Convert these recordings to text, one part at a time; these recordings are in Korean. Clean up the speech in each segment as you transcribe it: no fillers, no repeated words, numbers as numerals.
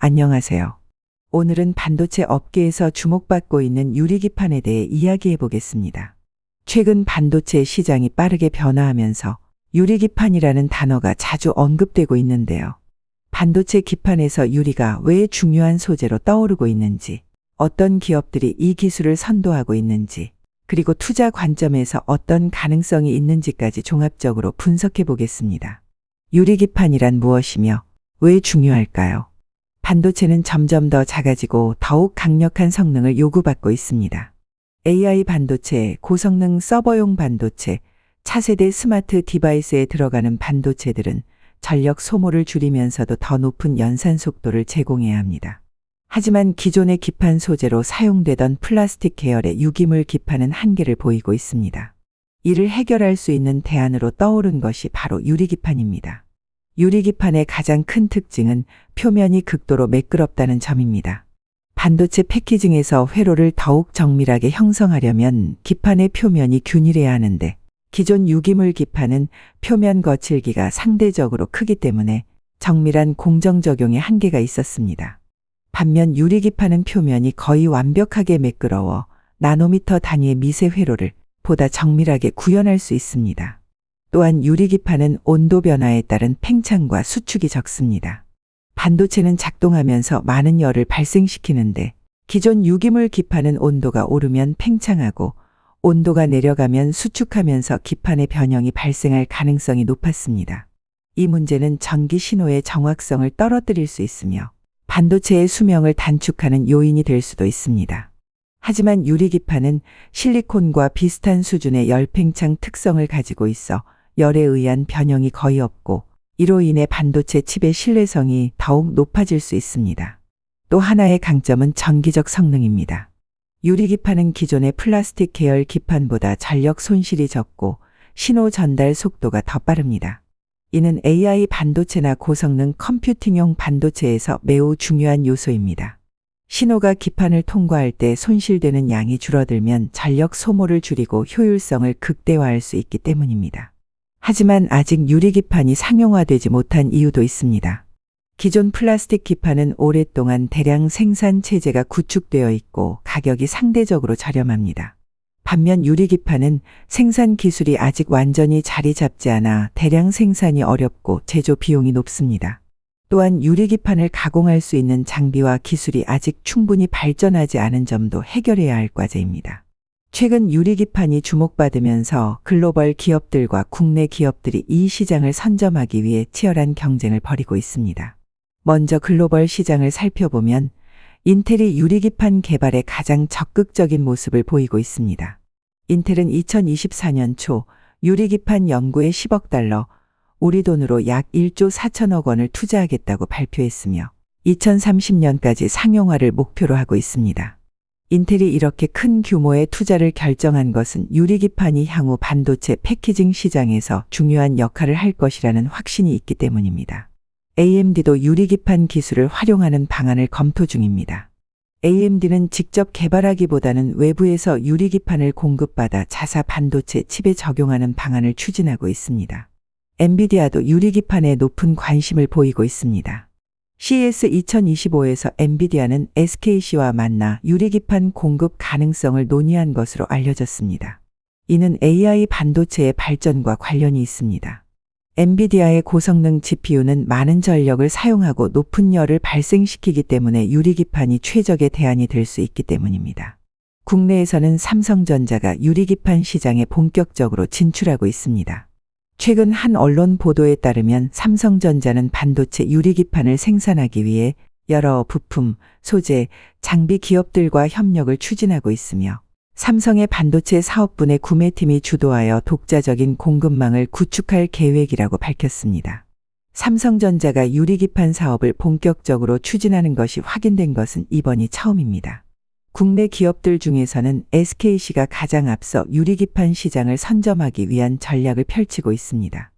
안녕하세요. 오늘은 반도체 업계에서 주목받고 있는 유리기판에 대해 이야기해 보겠습니다. 최근 반도체 시장이 빠르게 변화하면서 유리기판이라는 단어가 자주 언급되고 있는데요. 반도체 기판에서 유리가 왜 중요한 소재로 떠오르고 있는지, 어떤 기업들이 이 기술을 선도하고 있는지, 그리고 투자 관점에서 어떤 가능성이 있는지까지 종합적으로 분석해 보겠습니다. 유리기판이란 무엇이며 왜 중요할까요? 반도체는 점점 더 작아지고 더욱 강력한 성능을 요구받고 있습니다. AI 반도체, 고성능 서버용 반도체, 차세대 스마트 디바이스에 들어가는 반도체들은 전력 소모를 줄이면서도 더 높은 연산 속도를 제공해야 합니다. 하지만 기존의 기판 소재로 사용되던 플라스틱 계열의 유기물 기판은 한계를 보이고 있습니다. 이를 해결할 수 있는 대안으로 떠오른 것이 바로 유리기판입니다. 유리기판의 가장 큰 특징은 표면이 극도로 매끄럽다는 점입니다. 반도체 패키징에서 회로를 더욱 정밀하게 형성하려면 기판의 표면이 균일해야 하는데, 기존 유기물 기판은 표면 거칠기가 상대적으로 크기 때문에 정밀한 공정 적용에 한계가 있었습니다. 반면 유리기판은 표면이 거의 완벽하게 매끄러워 나노미터 단위의 미세 회로를 보다 정밀하게 구현할 수 있습니다. 또한 유리기판은 온도 변화에 따른 팽창과 수축이 적습니다. 반도체는 작동하면서 많은 열을 발생시키는데, 기존 유기물 기판은 온도가 오르면 팽창하고 온도가 내려가면 수축하면서 기판의 변형이 발생할 가능성이 높았습니다. 이 문제는 전기 신호의 정확성을 떨어뜨릴 수 있으며 반도체의 수명을 단축하는 요인이 될 수도 있습니다. 하지만 유리기판은 실리콘과 비슷한 수준의 열팽창 특성을 가지고 있어 열에 의한 변형이 거의 없고, 이로 인해 반도체 칩의 신뢰성이 더욱 높아질 수 있습니다. 또 하나의 강점은 전기적 성능입니다. 유리기판은 기존의 플라스틱 계열 기판보다 전력 손실이 적고 신호 전달 속도가 더 빠릅니다. 이는 AI 반도체나 고성능 컴퓨팅용 반도체에서 매우 중요한 요소입니다. 신호가 기판을 통과할 때 손실되는 양이 줄어들면 전력 소모를 줄이고 효율성을 극대화할 수 있기 때문입니다. 하지만 아직 유리기판이 상용화되지 못한 이유도 있습니다. 기존 플라스틱 기판은 오랫동안 대량 생산 체제가 구축되어 있고 가격이 상대적으로 저렴합니다. 반면 유리기판은 생산 기술이 아직 완전히 자리 잡지 않아 대량 생산이 어렵고 제조 비용이 높습니다. 또한 유리기판을 가공할 수 있는 장비와 기술이 아직 충분히 발전하지 않은 점도 해결해야 할 과제입니다. 최근 유리기판이 주목받으면서 글로벌 기업들과 국내 기업들이 이 시장을 선점하기 위해 치열한 경쟁을 벌이고 있습니다. 먼저 글로벌 시장을 살펴보면 인텔이 유리기판 개발에 가장 적극적인 모습을 보이고 있습니다. 인텔은 2024년 초 유리기판 연구에 10억 달러, 우리 돈으로 약 1조 4천억 원을 투자하겠다고 발표했으며 2030년까지 상용화를 목표로 하고 있습니다. 인텔이 이렇게 큰 규모의 투자를 결정한 것은 유리기판이 향후 반도체 패키징 시장에서 중요한 역할을 할 것이라는 확신이 있기 때문입니다. AMD도 유리기판 기술을 활용하는 방안을 검토 중입니다. AMD는 직접 개발하기보다는 외부에서 유리기판을 공급받아 자사 반도체 칩에 적용하는 방안을 추진하고 있습니다. 엔비디아도 유리기판에 높은 관심을 보이고 있습니다. CES 2025에서 엔비디아는 SKC와 만나 유리기판 공급 가능성을 논의한 것으로 알려졌습니다. 이는 AI 반도체의 발전과 관련이 있습니다. 엔비디아의 고성능 GPU는 많은 전력을 사용하고 높은 열을 발생시키기 때문에 유리기판이 최적의 대안이 될 수 있기 때문입니다. 국내에서는 삼성전자가 유리기판 시장에 본격적으로 진출하고 있습니다. 최근 한 언론 보도에 따르면 삼성전자는 반도체 유리기판을 생산하기 위해 여러 부품, 소재, 장비 기업들과 협력을 추진하고 있으며, 삼성의 반도체 사업분의 구매팀이 주도하여 독자적인 공급망을 구축할 계획이라고 밝혔습니다. 삼성전자가 유리기판 사업을 본격적으로 추진하는 것이 확인된 것은 이번이 처음입니다. 국내 기업들 중에서는 SKC가 가장 앞서 유리기판 시장을 선점하기 위한 전략을 펼치고 있습니다.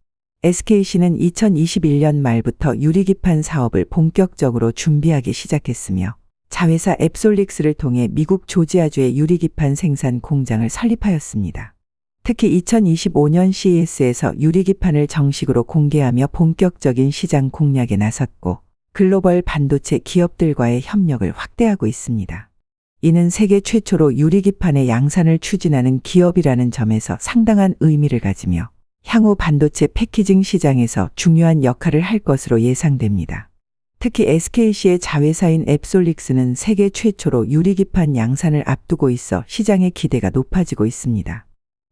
SKC는 2021년 말부터 유리기판 사업을 본격적으로 준비하기 시작했으며, 자회사 앱솔릭스를 통해 미국 조지아주의 유리기판 생산 공장을 설립하였습니다. 특히 2025년 CES에서 유리기판을 정식으로 공개하며 본격적인 시장 공략에 나섰고, 글로벌 반도체 기업들과의 협력을 확대하고 있습니다. 이는 세계 최초로 유리기판의 양산을 추진하는 기업이라는 점에서 상당한 의미를 가지며 향후 반도체 패키징 시장에서 중요한 역할을 할 것으로 예상됩니다. 특히 SKC의 자회사인 앱솔릭스는 세계 최초로 유리기판 양산을 앞두고 있어 시장의 기대가 높아지고 있습니다.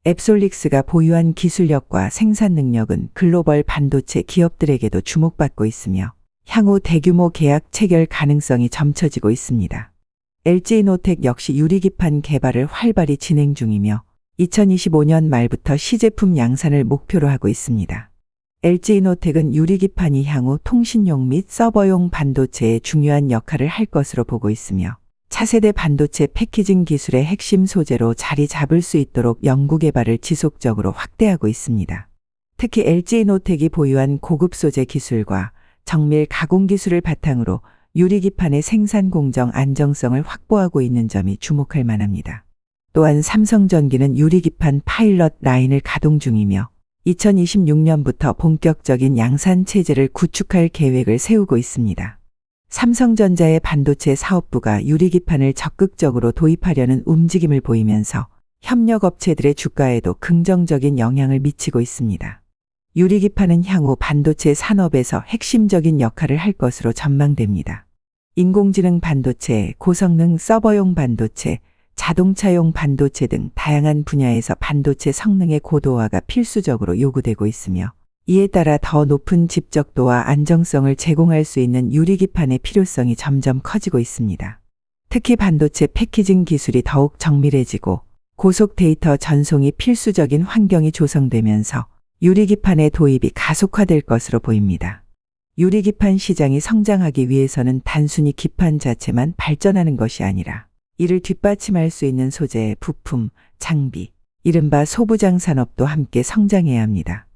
앱솔릭스가 보유한 기술력과 생산 능력은 글로벌 반도체 기업들에게도 주목받고 있으며 향후 대규모 계약 체결 가능성이 점쳐지고 있습니다. LG노텍 역시 유리기판 개발을 활발히 진행 중이며 2025년 말부터 시제품 양산을 목표로 하고 있습니다. LG노텍은 유리기판이 향후 통신용 및 서버용 반도체에 중요한 역할을 할 것으로 보고 있으며 차세대 반도체 패키징 기술의 핵심 소재로 자리 잡을 수 있도록 연구개발을 지속적으로 확대하고 있습니다. 특히 LG노텍이 보유한 고급 소재 기술과 정밀 가공 기술을 바탕으로 유리기판의 생산 공정 안정성을 확보하고 있는 점이 주목할 만합니다. 또한 삼성전기는 유리기판 파일럿 라인을 가동 중이며 2026년부터 본격적인 양산 체제를 구축할 계획을 세우고 있습니다. 삼성전자의 반도체 사업부가 유리기판을 적극적으로 도입하려는 움직임을 보이면서 협력업체들의 주가에도 긍정적인 영향을 미치고 있습니다. 유리기판은 향후 반도체 산업에서 핵심적인 역할을 할 것으로 전망됩니다. 인공지능 반도체, 고성능 서버용 반도체, 자동차용 반도체 등 다양한 분야에서 반도체 성능의 고도화가 필수적으로 요구되고 있으며 이에 따라 더 높은 집적도와 안정성을 제공할 수 있는 유리기판의 필요성이 점점 커지고 있습니다. 특히 반도체 패키징 기술이 더욱 정밀해지고 고속 데이터 전송이 필수적인 환경이 조성되면서 유리기판의 도입이 가속화될 것으로 보입니다. 유리기판 시장이 성장하기 위해서는 단순히 기판 자체만 발전하는 것이 아니라 이를 뒷받침할 수 있는 소재, 부품, 장비, 이른바 소부장 산업도 함께 성장해야 합니다.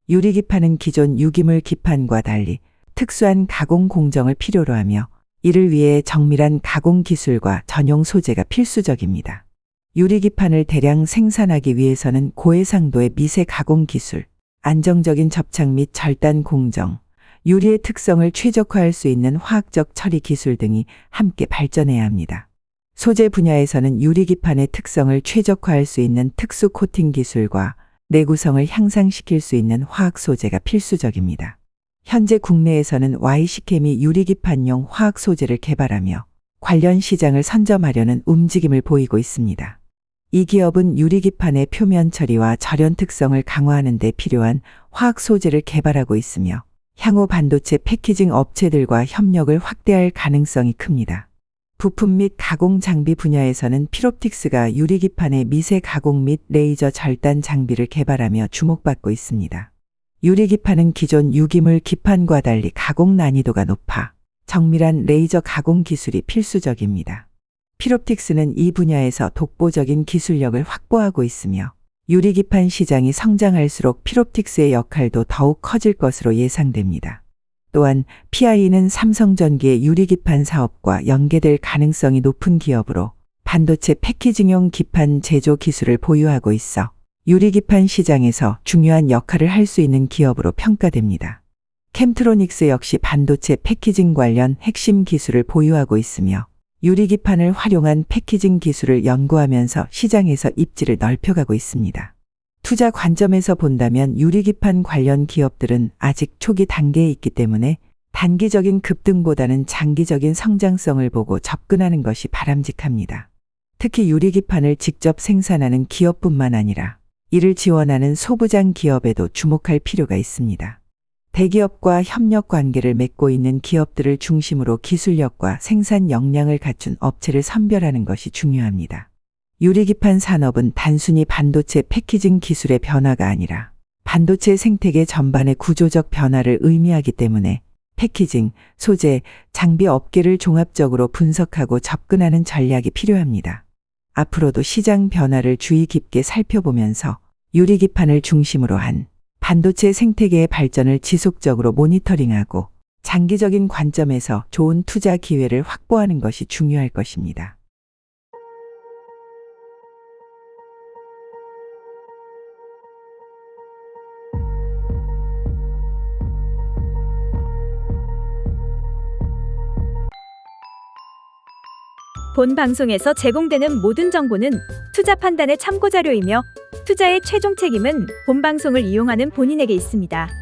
유리기판은 기존 유기물 기판과 달리 특수한 가공 공정을 필요로 하며 이를 위해 정밀한 가공 기술과 전용 소재가 필수적입니다. 유리기판을 대량 생산하기 위해서는 고해상도의 미세 가공 기술, 안정적인 접착 및 절단 공정, 유리의 특성을 최적화할 수 있는 화학적 처리 기술 등이 함께 발전해야 합니다. 소재 분야에서는 유리기판의 특성을 최적화할 수 있는 특수 코팅 기술과 내구성을 향상시킬 수 있는 화학 소재가 필수적입니다. 현재 국내에서는 Y시케미 유리기판용 화학 소재를 개발하며 관련 시장을 선점하려는 움직임을 보이고 있습니다. 이 기업은 유리기판의 표면 처리와 절연 특성을 강화하는 데 필요한 화학 소재를 개발하고 있으며 향후 반도체 패키징 업체들과 협력을 확대할 가능성이 큽니다. 부품 및 가공 장비 분야에서는 피롭틱스가 유리기판의 미세 가공 및 레이저 절단 장비를 개발하며 주목받고 있습니다. 유리기판은 기존 유기물 기판과 달리 가공 난이도가 높아 정밀한 레이저 가공 기술이 필수적입니다. 피롭틱스는 이 분야에서 독보적인 기술력을 확보하고 있으며 유리기판 시장이 성장할수록 피롭틱스의 역할도 더욱 커질 것으로 예상됩니다. 또한 PI는 삼성전기의 유리기판 사업과 연계될 가능성이 높은 기업으로 반도체 패키징용 기판 제조 기술을 보유하고 있어 유리기판 시장에서 중요한 역할을 할 수 있는 기업으로 평가됩니다. 캠트로닉스 역시 반도체 패키징 관련 핵심 기술을 보유하고 있으며 유리기판을 활용한 패키징 기술을 연구하면서 시장에서 입지를 넓혀가고 있습니다. 투자 관점에서 본다면 유리기판 관련 기업들은 아직 초기 단계에 있기 때문에 단기적인 급등보다는 장기적인 성장성을 보고 접근하는 것이 바람직합니다. 특히 유리기판을 직접 생산하는 기업뿐만 아니라 이를 지원하는 소부장 기업에도 주목할 필요가 있습니다. 대기업과 협력 관계를 맺고 있는 기업들을 중심으로 기술력과 생산 역량을 갖춘 업체를 선별하는 것이 중요합니다. 유리기판 산업은 단순히 반도체 패키징 기술의 변화가 아니라 반도체 생태계 전반의 구조적 변화를 의미하기 때문에 패키징, 소재, 장비 업계를 종합적으로 분석하고 접근하는 전략이 필요합니다. 앞으로도 시장 변화를 주의 깊게 살펴보면서 유리기판을 중심으로 한 반도체 생태계의 발전을 지속적으로 모니터링하고 장기적인 관점에서 좋은 투자 기회를 확보하는 것이 중요할 것입니다. 본 방송에서 제공되는 모든 정보는 투자 판단의 참고 자료이며 투자의 최종 책임은 본 방송을 이용하는 본인에게 있습니다.